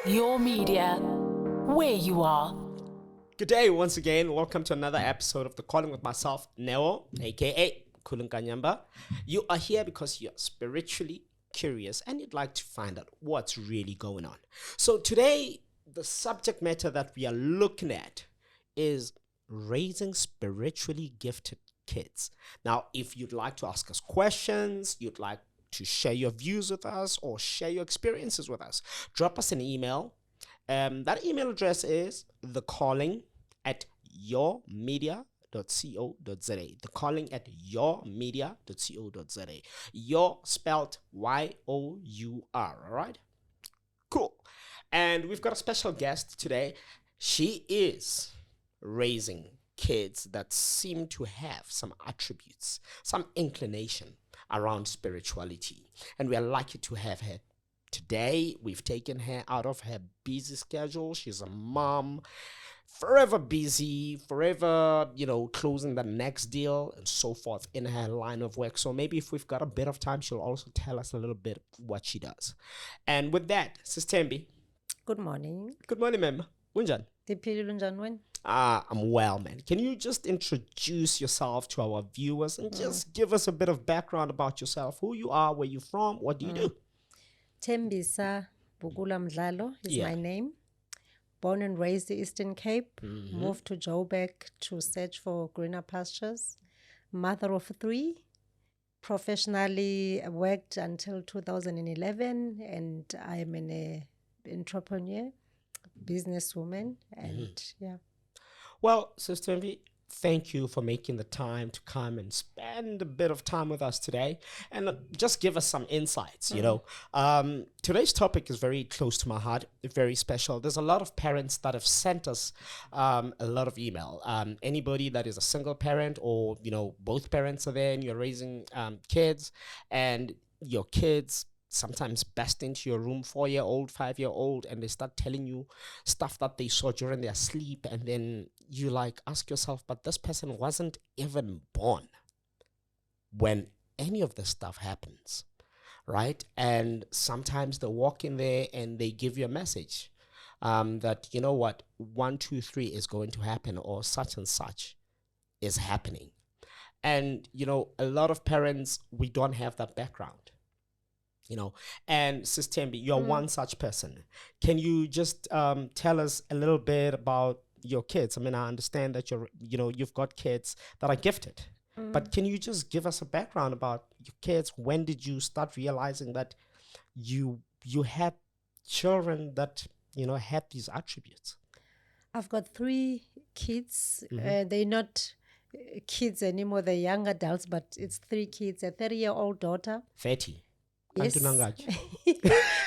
Your media, where you are. Good day once again. Welcome to another episode of The Calling with myself, Neo, aka Nkanyamba. You are here because you're spiritually curious and you'd like to find out what's really going on. So today, the subject matter that we are looking at is raising spiritually gifted kids. Now, if you'd like to ask us questions, you'd like to share your views with us or share your experiences with us, drop us an email. That email address is thecalling@yourmedia.co.za. thecalling@yourmedia.co.za. Your spelled Y-O-U-R. All right? Cool. And we've got a special guest today. She is raising kids that seem to have some attributes, some inclination around spirituality. And we are lucky to have her today. We've taken her out of her busy schedule. She's a mom, forever busy, forever, closing the next deal and so forth in her line of work. So maybe if we've got a bit of time, she'll also tell us a little bit what she does. And with that, Sis Tembi. Good morning. Good morning, ma'am. Unjan? I'm well, man. Can you just introduce yourself to our viewers and just give us a bit of background about yourself, who you are, where you're from, what do you do? Tembisa Bukula Mdlalo is my name. Born and raised in Eastern Cape. Moved to Joburg to search for greener pastures. Mother of 3. Professionally worked until 2011, and I'm an entrepreneur, businesswoman, and yeah. Well, Sister Envy, thank you for making the time to come and spend a bit of time with us today and just give us some insights, Today's topic is very close to my heart, very special. There's a lot of parents that have sent us a lot of email. Anybody that is a single parent or, both parents are there and you're raising kids and your kids sometimes burst into your room, 4-year-old, 5-year-old, and they start telling you stuff that they saw during their sleep, and then you ask yourself, but this person wasn't even born when any of this stuff happens, right? And sometimes they walk in there and they give you a message that, 1, 2, 3 is going to happen, or such and such is happening. And, a lot of parents, we don't have that background. And Sis Tembi, you're one such person. Can you just tell us a little bit about your kids? I mean, I understand that you've got kids that are gifted, but can you just give us a background about your kids? When did you start realizing that you had children that, had these attributes? I've got 3 kids. They're not kids anymore. They're young adults, but it's 3 kids. A 30-year-old daughter. 30. Yes.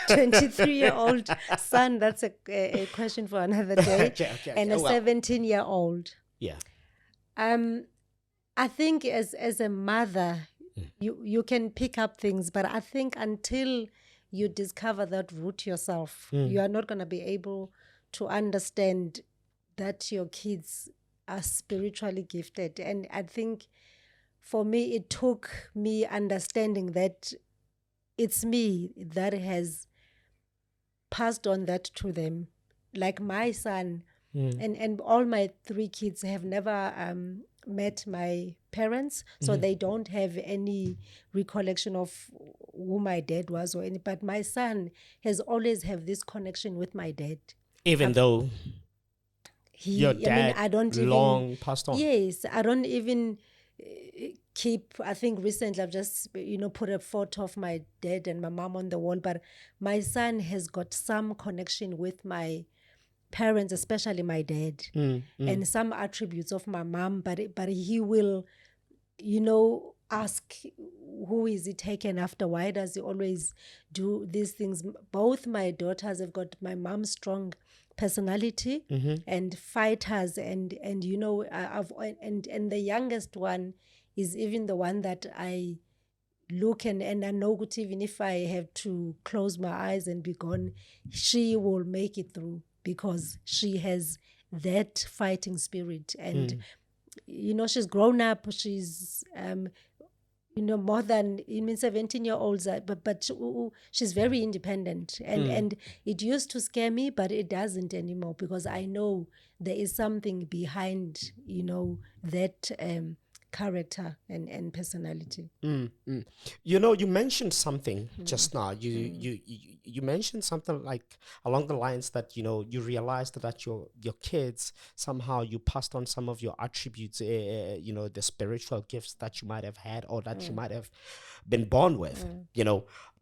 23-year-old son. That's a question for another day. Okay. And a 17-year-old. Yeah. I think as a mother, you can pick up things, but I think until you discover that root yourself, you are not going to be able to understand that your kids are spiritually gifted. And I think for me, it took me understanding that it's me that has passed on that to them. Like my son and all my 3 kids have never met my parents, so they don't have any recollection of who my dad was or any. But my son has always have this connection with my dad. Even though your dad passed on. Yes, I don't even keep. I think recently I've just put a photo of my dad and my mom on the wall, but my son has got some connection with my parents, especially my dad, and some attributes of my mom, but he will ask, who is he taken after? Why does he always do these things? Both my daughters have got my mom's strong personality and fighters, and the youngest one is even the one that I look and I know that even if I have to close my eyes and be gone, she will make it through because she has that fighting spirit. And she's grown up, she's more than 17-year-olds, but she's very independent, and it used to scare me, but it doesn't anymore, because I know there is something behind that character and personality. You mentioned something just now. You mentioned something like along the lines that you realized that your kids, somehow you passed on some of your attributes, the spiritual gifts that you might have had or that you might have been born with.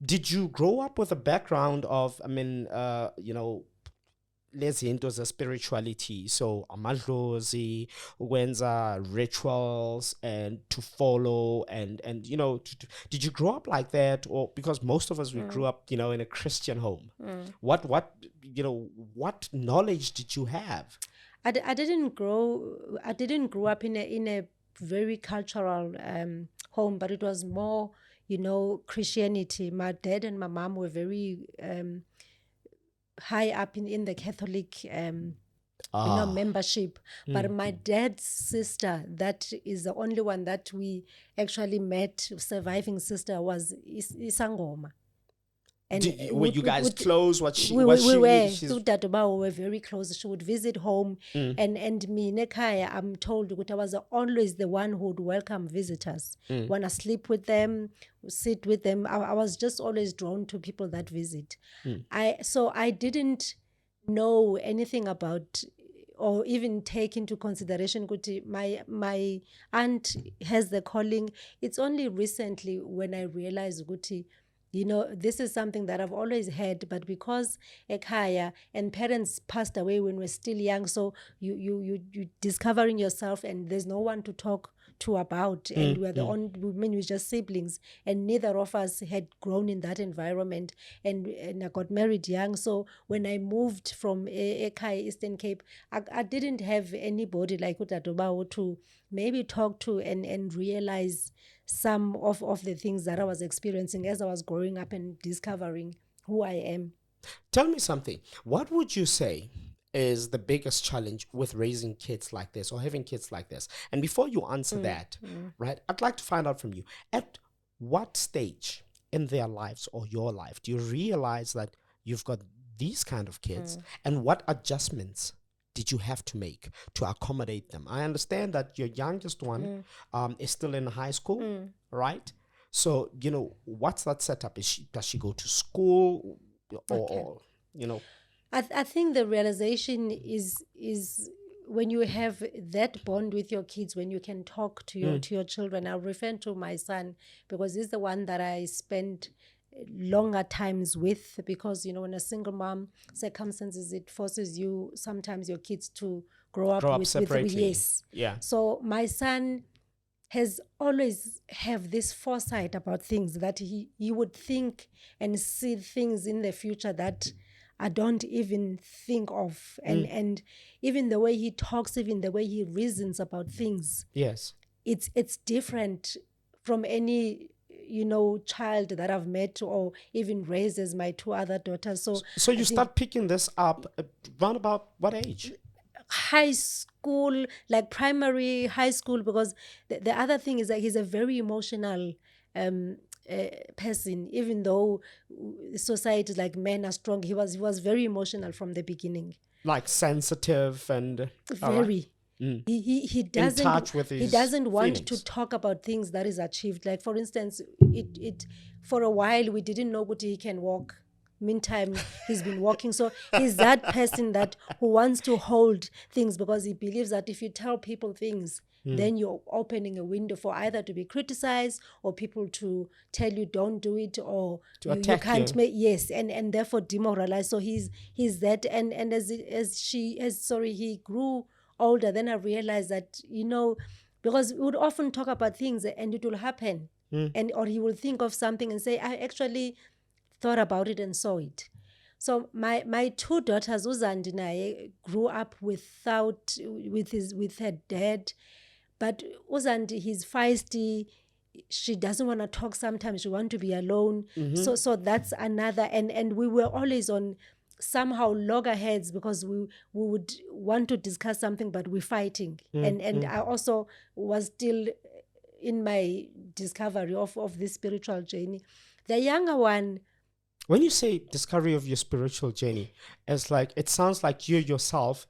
Did you grow up with a background of, lezi into spirituality, so amadlozi, ukwenza rituals and to follow and did you grow up like that? Or because most of us, we grew up in a Christian home. What knowledge did you have? I didn't grow up in a very cultural home, but it was more Christianity. My dad and my mom were very high up in the Catholic membership, but my dad's sister, that is the only one that we actually met, surviving sister, was Isangoma. And were you guys close? We were very close. She would visit home, and me, Nekaya, I'm told that I was always the one who would welcome visitors. When I sleep with them, sit with them, I was just always drawn to people that visit. So I didn't know anything about or even take into consideration Guti, my aunt has the calling. It's only recently when I realized Guti, this is something that I've always had, but because Ekaya and parents passed away when we're still young, so you discovering yourself, and there's no one to talk to about, and we're the only women, we're just siblings, and neither of us had grown in that environment, and I got married young. So when I moved from Ekaya, Eastern Cape, I didn't have anybody like Utadobawo to maybe talk to and realize some of the things that I was experiencing as I was growing up and discovering who I am. Tell me something. What would you say is the biggest challenge with raising kids like this or having kids like this? And before you answer that, right, I'd like to find out from you, at what stage in their lives or your life do you realize that you've got these kind of kids, and what adjustments did you have to make to accommodate them? I understand that your youngest one is still in high school, right? So, what's that setup? Does she go to school or I think the realization is when you have that bond with your kids, when you can talk to your children. I'll refer to my son because he's the one that I spent longer times with, because when a single mom, circumstances, it forces you sometimes your kids to grow up separately. Yes. Yeah. So my son has always have this foresight about things, that he would think and see things in the future that I don't even think of, and even the way he talks, even the way he reasons about things, yes, it's different from any child that I've met or even raised as my two other daughters. So you start picking this up around about what age? High school, like primary, high school, because the other thing is that he's a very emotional person. Even though society like men are strong, he was very emotional from the beginning, like sensitive and very. He doesn't, in touch with his he doesn't want feelings. to talk about things that is achieved. Like for instance, it for a while we didn't know that he can walk. Meantime, he's been walking. So he's that person who wants to hold things, because he believes that if you tell people things, then you're opening a window for either to be criticized or people to tell you don't do it, or to attack you can't make and therefore demoralize. So he's that, and as he grew older, then I realized that because we would often talk about things and it will happen, or he will think of something and say, I actually thought about it and saw it. So my two daughters, Uzandi naye, grew up with her dad, but Uzandi, he's feisty. She doesn't want to talk sometimes. She wants to be alone. So that's another, and we were always on somehow loggerheads, because we would want to discuss something, but we're fighting. And I also was still in my discovery of this spiritual journey. The younger one, When you say discovery of your spiritual journey, it's like, it sounds like you yourself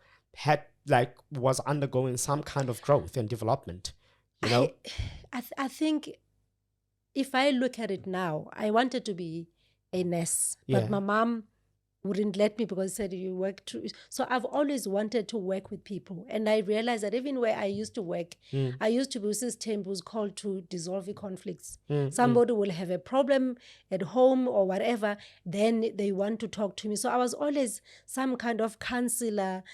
was undergoing some kind of growth and development, you know? I think if I look at it now, I wanted to be a nurse, but Yeah. my mom wouldn't let me because said you work too. So I've always wanted to work with people, and I realized that even where I used to work, I used to be a system who's called to dissolve the conflicts. Somebody will have a problem at home or whatever, then they want to talk to me. So I was always some kind of counselor,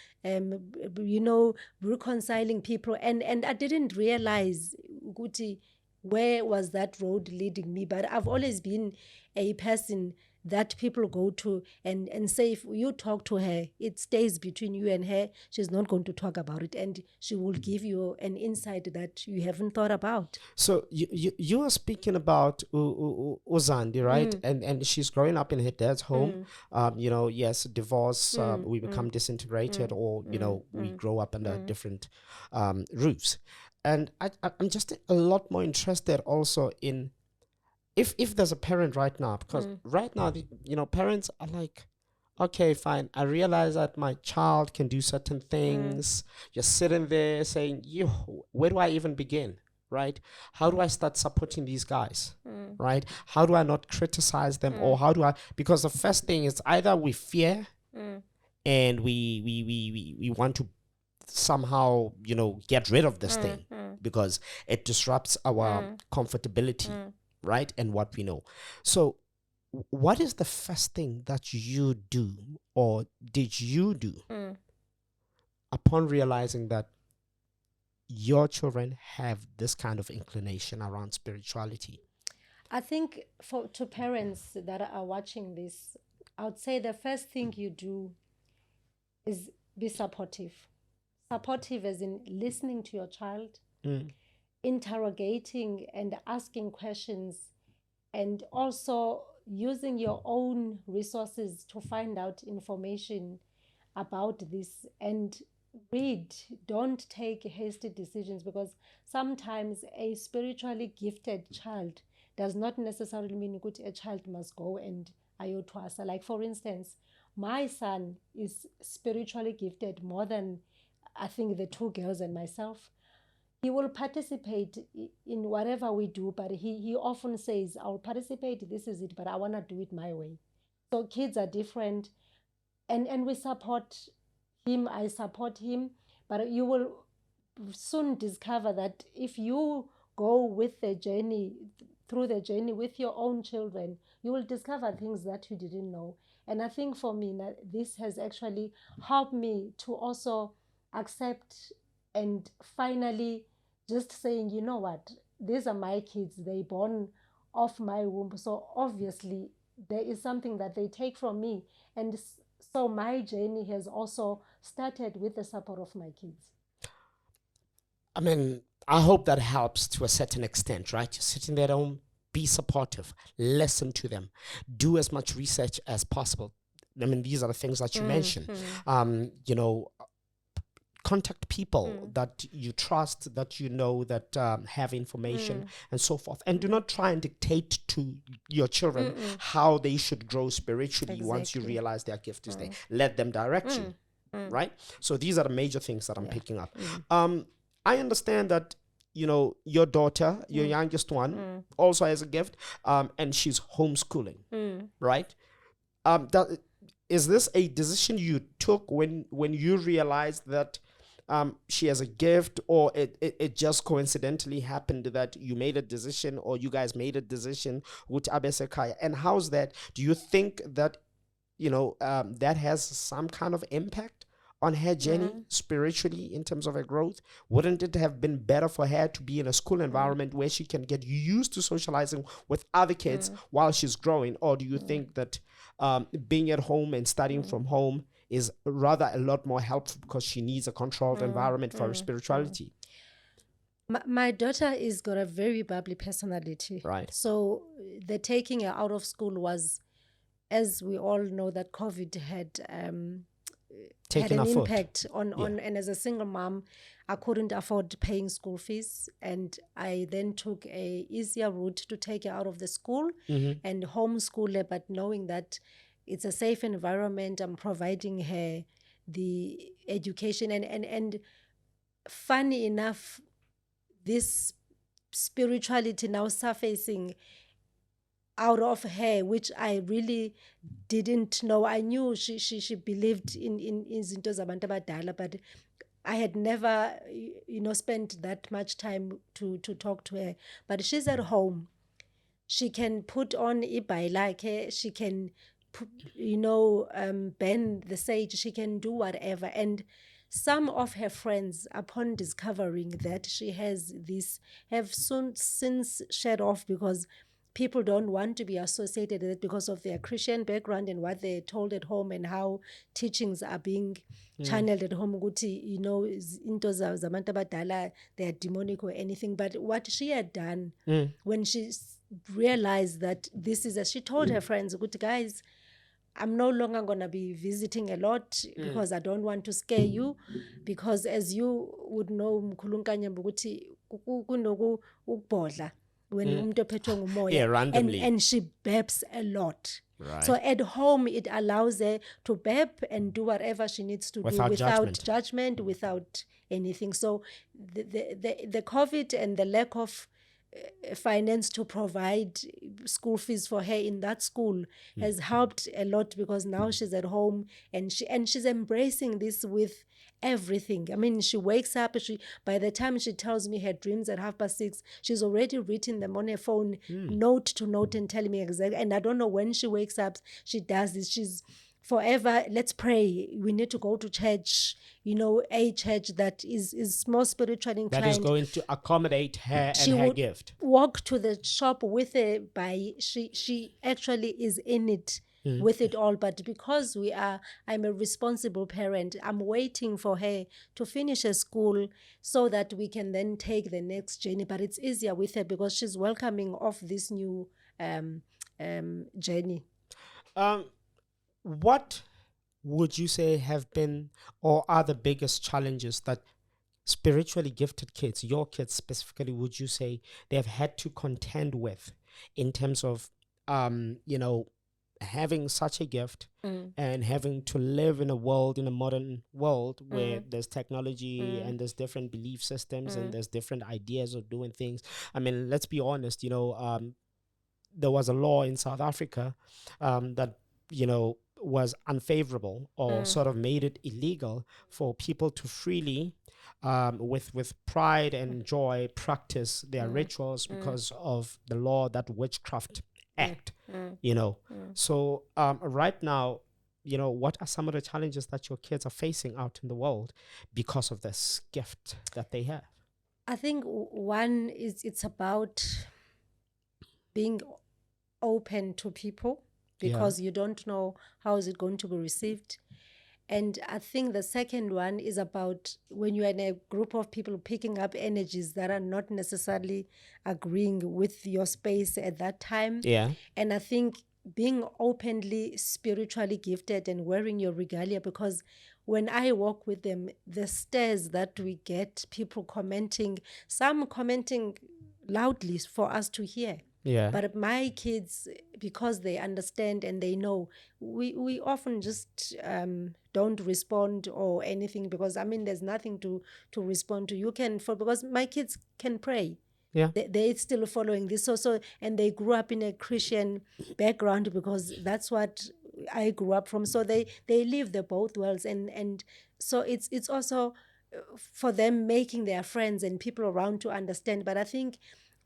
reconciling people, and I didn't realize, Guti, where was that road leading me. But I've always been a person that people go to and say, if you talk to her, it stays between you and her. She's not going to talk about it, and she will give you an insight that you haven't thought about. So you are speaking about Uzandi, right? And she's growing up in her dad's home. Yes, divorce, we become disintegrated, or we grow up under different roofs. And I'm just a lot more interested also in if there's a parent right now, because right now parents are like, okay, fine, I realize that my child can do certain things. You're sitting there saying, where do I even begin? Right? How do I start supporting these guys? Right? How do I not criticize them, or how do I? Because the first thing is either we fear and we want to somehow get rid of this thing because it disrupts our comfortability, right, and what we know. So what is the first thing that you do, or did you do, upon realizing that your children have this kind of inclination around spirituality? I think to parents that are watching this, I would say the first thing you do is be supportive. Supportive as in listening to your child, interrogating and asking questions, and also using your own resources to find out information about this, and read. Don't take hasty decisions, because sometimes a spiritually gifted child does not necessarily mean a child must go and ayotwasa. Like, for instance, my son is spiritually gifted more than, I think, the two girls and myself. He will participate in whatever we do, but he often says, I'll participate, this is it, but I want to do it my way. So kids are different, and we support him, I support him, but you will soon discover that if you go with the journey, through the journey with your own children, you will discover things that you didn't know. And I think for me, this has actually helped me to also accept and finally just saying, you know what, these are my kids, they born off my womb, so obviously there is something that they take from me. And so my journey has also started with the support of my kids. I mean, I hope that helps to a certain extent, right? You're sitting there at home, be supportive, listen to them, do as much research as possible. I mean, these are the things that you mentioned. Contact people that you trust, that that have information and so forth. And do not try and dictate to your children how they should grow spiritually. Exactly. Once you realize their gift is there. Let them direct you, right? So these are the major things that I'm picking up. I understand that, your daughter, your youngest one, also has a gift, and she's homeschooling, right? Is this a decision you took when you realized that she has a gift, or it just coincidentally happened that you made a decision, or you guys made a decision with Abesekaya? And how's that? Do you think that, that has some kind of impact on her journey spiritually in terms of her growth? Wouldn't it have been better for her to be in a school environment where she can get used to socializing with other kids while she's growing? Or do you think that being at home and studying from home is rather a lot more helpful because she needs a controlled environment for her spirituality? My daughter is got a very bubbly personality. Right. So the taking her out of school was, as we all know, that COVID had taken had an afoot. impact on and as a single mom, I couldn't afford paying school fees, and I then took a easier route to take her out of the school and homeschool her, but knowing that it's a safe environment, I'm providing her the education, and funny enough, this spirituality now surfacing out of her, which I really didn't know. I knew she believed in izinto zabantu abadala, but I had never, spent that much time to talk to her. But she's at home. She can put on ibhayi, she can, bend the sage, she can do whatever. And some of her friends, upon discovering that she has this, have since shed off because people don't want to be associated with it because of their Christian background and what they're told at home and how teachings are being channeled at home. Into zabantu abadala, they are demonic or anything. But what she had done when she realized that this is, as she told her friends, good guys, I'm no longer going to be visiting a lot because I don't want to scare you. Because as you would know, mkhulu Nkanyamba, ukuthi kunoku ukubhodla when umuntu ophethwe ngumoya, randomly. and she burps a lot. Right. So at home, it allows her to burp and do whatever she needs to Without do without judgment. judgment, without anything. So the COVID and the lack of finance to provide school fees for her in that school has helped a lot, because now she's at home and she's embracing this with everything. I mean, she wakes up, by the time she tells me her dreams at 6:30, she's already written them on her phone, note to note, and telling me exactly. And I don't know when she wakes up, she does this. She's forever, let's pray, we need to go to church, a church that is more spiritually inclined. That is going to accommodate her She and her would gift. walk to the shop with a buy. She actually is in it with it all. But because I'm a responsible parent, I'm waiting for her to finish her school so that we can then take the next journey. But it's easier with her because she's welcoming of this new journey. What would you say have been or are the biggest challenges that spiritually gifted kids, your kids specifically, would you say they have had to contend with in terms of, having such a gift and having to live in a modern world where there's technology and there's different belief systems and there's different ideas of doing things? I mean, let's be honest, there was a law in South Africa that, was unfavorable or sort of made it illegal for people to freely, with pride and joy, practice their rituals because of the law, that Witchcraft Act, So right now, what are some of the challenges that your kids are facing out in the world because of this gift that they have? I think one is it's about being open to people, because you don't know how is it going to be received. And I think the second one is about when you're in a group of people picking up energies that are not necessarily agreeing with your space at that time. Yeah. And I think being openly spiritually gifted and wearing your regalia, because when I walk with them, the stares that we get, people commenting, some commenting loudly for us to hear. Yeah. But my kids, because they understand and they know, we often just don't respond or anything, because there's nothing to respond to. Because my kids can pray. Yeah. They're still following this. So and they grew up in a Christian background, because that's what I grew up from. So they live the both worlds, and so it's also for them making their friends and people around to understand. But I think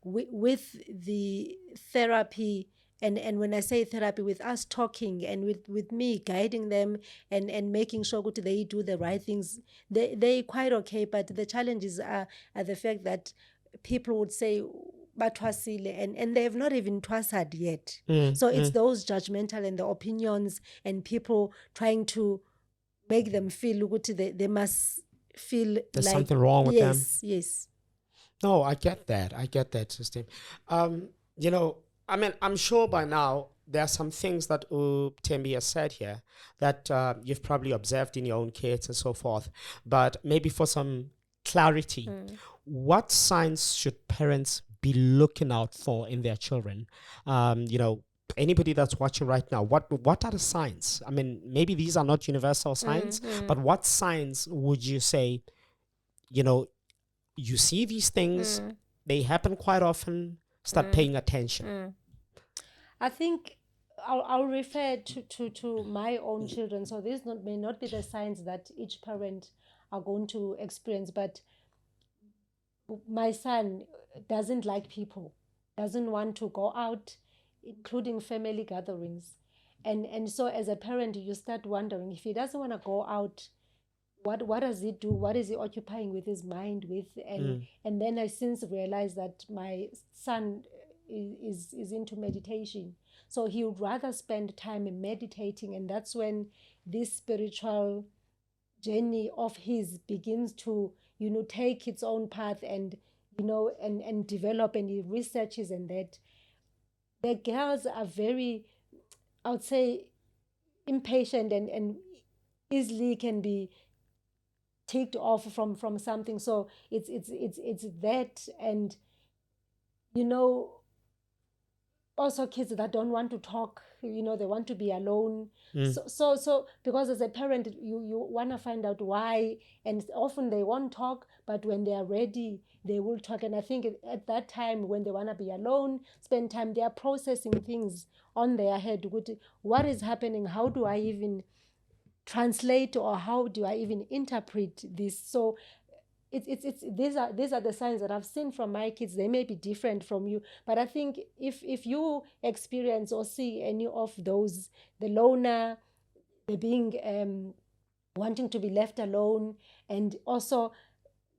with the therapy, and when I say therapy, with us talking and with me guiding them and making sure that they do the right things, they're quite okay. But the challenges are the fact that people would say batwasile, and they have not even twasad yet. So it's those judgmental and the opinions and people trying to make them feel they must feel there's like something wrong with them. Yes. No, I get that, sister. I'm sure by now there are some things that Tembi has said here that you've probably observed in your own kids and so forth. But maybe for some clarity, what signs should parents be looking out for in their children? Anybody that's watching right now, what are the signs? I mean, maybe these are not universal signs, but what signs would you say, you see these things, they happen quite often, start paying attention? I think I'll refer to my own children. So these may not be the signs that each parent are going to experience, but my son doesn't like people, doesn't want to go out, including family gatherings. And so as a parent, you start wondering, if he doesn't want to go out, what does he do? What is he occupying with his mind with? And then I since realized that my son is into meditation. So he would rather spend time in meditating, and that's when this spiritual journey of his begins to take its own path, and and develop, and he researches. And that the girls are very, I would say, impatient, and easily can be ticked off from something. So it's that. And also kids that don't want to talk, they want to be alone. So because as a parent, you want to find out why, and often they won't talk, but when they are ready, they will talk. And I think at that time, when they want to be alone, spend time, they are processing things on their head. What is happening? How do I even translate, or how do I even interpret this? So these are the signs that I've seen from my kids. They may be different from you, but I think if you experience or see any of those, the loner, the being wanting to be left alone, and also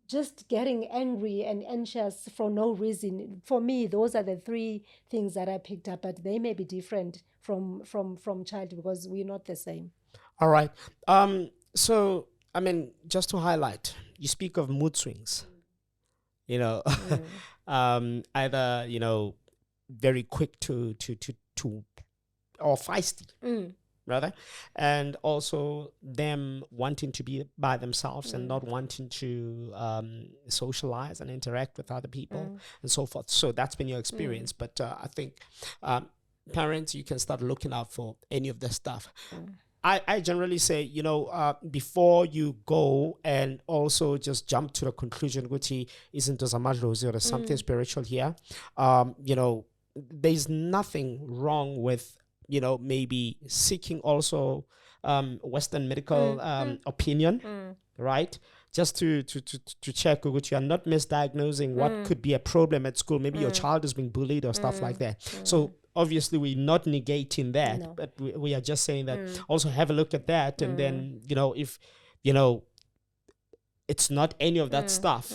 just getting angry and anxious for no reason, for me, those are the three things that I picked up. But they may be different from child, because we're not the same. All right. So I mean, just to highlight, you speak of mood swings, either, very quick to or feisty, rather, and also them wanting to be by themselves and not wanting to socialize and interact with other people and so forth. So that's been your experience. But I think parents, you can start looking out for any of this stuff. I generally say, before you go and also just jump to the conclusion, which isn't there's something spiritual here, there's nothing wrong with, maybe seeking also Western medical opinion, right? Just to check which you are not misdiagnosing what could be a problem at school. Maybe your child is being bullied or stuff like that. So obviously we're not negating that, but we are just saying that also have a look at that. And then, if, it's not any of that stuff,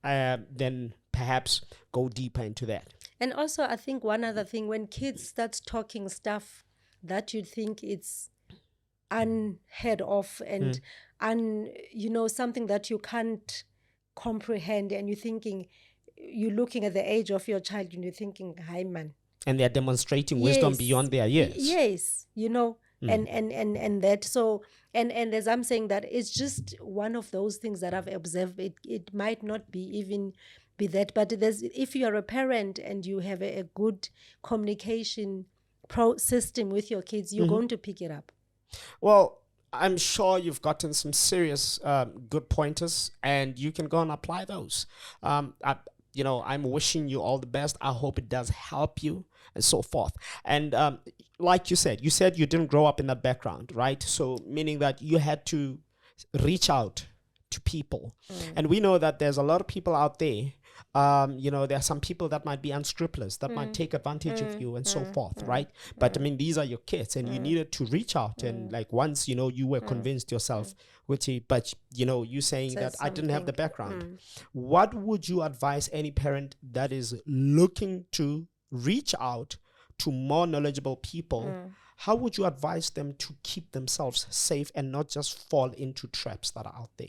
then perhaps go deeper into that. And also, I think one other thing, when kids start talking stuff that you think it's unheard of and something that you can't comprehend, and you're looking at the age of your child and you're thinking, hi man. And they're demonstrating wisdom beyond their years. Yes, and that. So, and as I'm saying, that it's just one of those things that I've observed. It might not be even be that, but if you're a parent and you have a good communication system with your kids, you're going to pick it up. Well, I'm sure you've gotten some serious good pointers, and you can go and apply those. I'm wishing you all the best. I hope it does help you and so forth. And like you said you didn't grow up in that background, right? So meaning that you had to reach out to people. And we know that there's a lot of people out there. There are some people that might be unscrupulous, that might take advantage of you and so forth, right? But I mean, these are your kids, and you needed to reach out. And like once, you were convinced yourself, but you saying that I didn't have the background. What would you advise any parent that is looking to reach out to more knowledgeable people? How would you advise them to keep themselves safe and not just fall into traps that are out there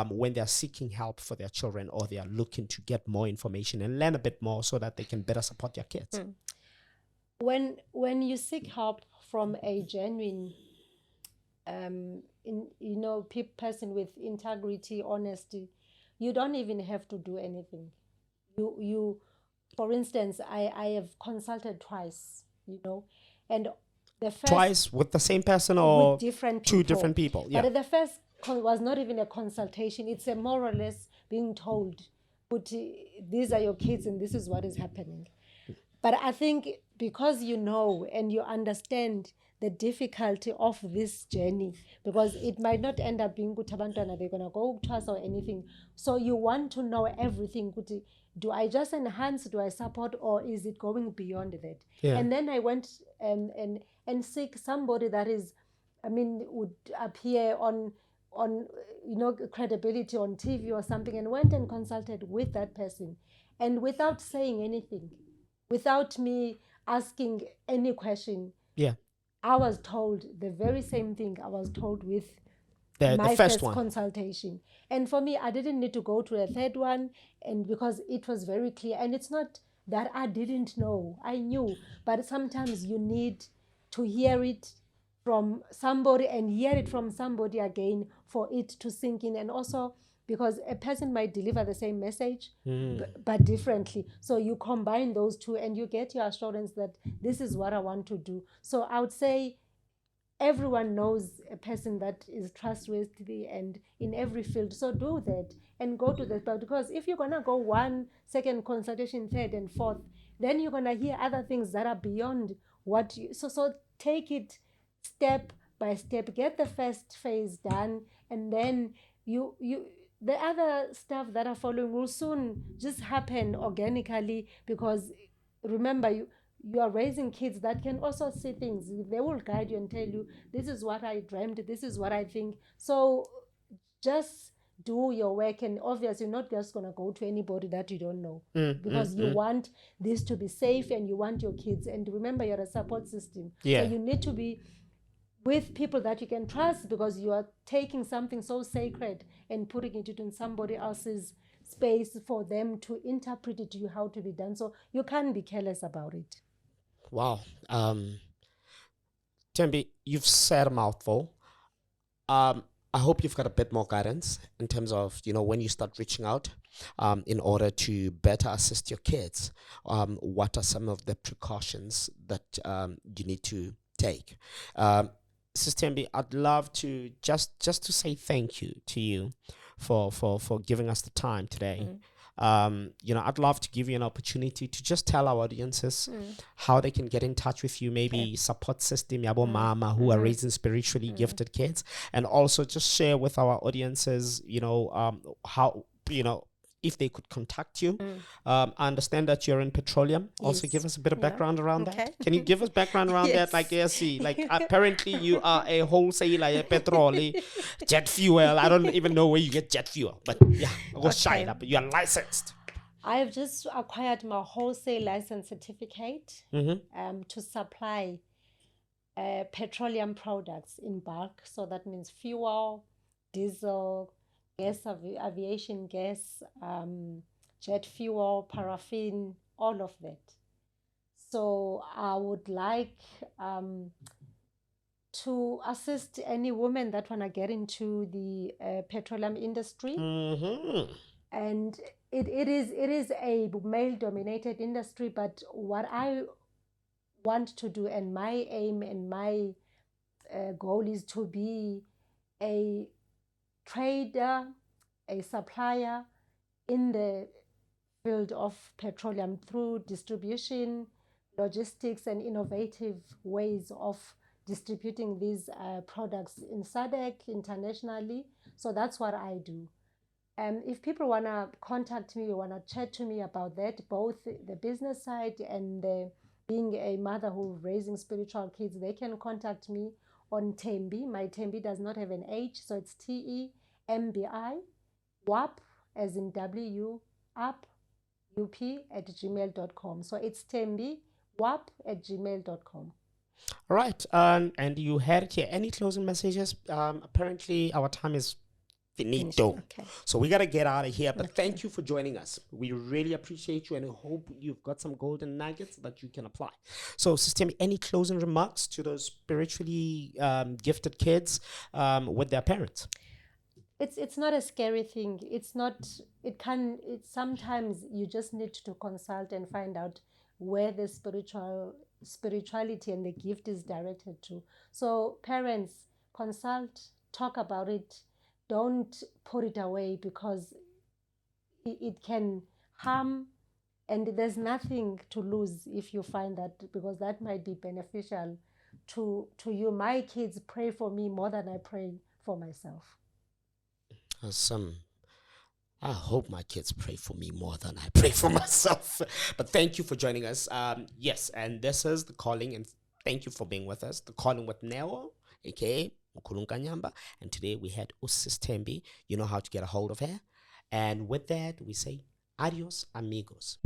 when they're seeking help for their children, or they are looking to get more information and learn a bit more so that they can better support their kids? when you seek help from a genuine person with integrity, honesty, you don't even have to do anything. You For instance, I have consulted twice, and the first Twice with the same person with or different two people. different people? Yeah. But the first was not even a consultation. It's a more or less being told, but these are your kids and this is what is happening. But I think because you know and you understand the difficulty of this journey, because it might not end up being good abantwana, they're gonna go to us or anything. So you want to know everything. Do I just enhance, do I support, or is it going beyond that? Yeah. And then I went and seek somebody that is, would appear on credibility on TV or something, and went and consulted with that person, and without saying anything, without me asking any question, Yeah. I was told the very same thing I was told with The my first first one. consultation. And for me, I didn't need to go to a third one, and because it was very clear. And it's not that I didn't know, I knew, but sometimes you need to hear it from somebody and hear it from somebody again for it to sink in. And also because a person might deliver the same message but differently, so you combine those two and you get your assurance that this is what I want to do. So I would say everyone knows a person that is trustworthy and in every field, so do that and go to the, because if you're gonna go one second consultation, third and fourth, then you're gonna hear other things that are beyond what you, so take it step by step, get the first phase done, and then you the other stuff that are following will soon just happen organically, because remember, you are raising kids that can also see things. They will guide you and tell you, this is what I dreamed, this is what I think. So just do your work, and obviously you're not just going to go to anybody that you don't know, because you want this to be safe and you want your kids, and remember, you're a support system. Yeah. So you need to be with people that you can trust, because you are taking something so sacred and putting it in somebody else's space for them to interpret it to you how to be done. So you can't be careless about it. Wow. Tembi, you've said a mouthful. I hope you've got a bit more guidance in terms of, when you start reaching out, in order to better assist your kids. What are some of the precautions that you need to take? Sister Tembi, I'd love to just to say thank you to you for giving us the time today. I'd love to give you an opportunity to just tell our audiences how they can get in touch with you, maybe support system, yabo mama who are raising spiritually gifted kids, and also just share with our audiences, how, if they could contact you. I understand that you're in petroleum. Also, Yes. give us a bit of background around Okay. that. Can you give us background around that? Yes. Like, like apparently you are a wholesaler, petrol, jet fuel. I don't even know where you get jet fuel, but yeah, go shine up. You are licensed. I have just acquired my wholesale license certificate to supply petroleum products in bulk. So that means fuel, diesel, gas, aviation gas, jet fuel, paraffin, all of that. So I would like to assist any women that want to get into the petroleum industry. And it is a male-dominated industry, but what I want to do, and my aim and my goal, is to be a trader, a supplier in the field of petroleum through distribution, logistics, and innovative ways of distributing these products in SADC internationally. So that's what I do. If people want to contact me, want to chat to me about that, both the business side and being a mother who's raising spiritual kids, they can contact me on Tembi. My Tembi does not have an H, so it's TEMBI, WAP, as in WU, up, UP at gmail.com. So it's Tembi, WAP at gmail.com. All right. And you heard it here. Any closing messages? Apparently, our time is Finito. Okay. So we got to get out of here. But thank you for joining us. We really appreciate you and hope you've got some golden nuggets that you can apply. So, Sister, any closing remarks to those spiritually gifted kids with their parents? It's not a scary thing. Sometimes you just need to consult and find out where the spirituality and the gift is directed to. So parents, consult, talk about it. Don't put it away, because it can harm, and there's nothing to lose if you find that, because that might be beneficial to you. My kids pray for me more than I pray for myself. I hope my kids pray for me more than I pray for myself. But thank you for joining us. Yes, and this is The Calling, and thank you for being with us. The Calling with Neo, aka mkhulu Nkanyamba. And today we had Sis Tembi. You know how to get a hold of her. And with that, we say adios, amigos.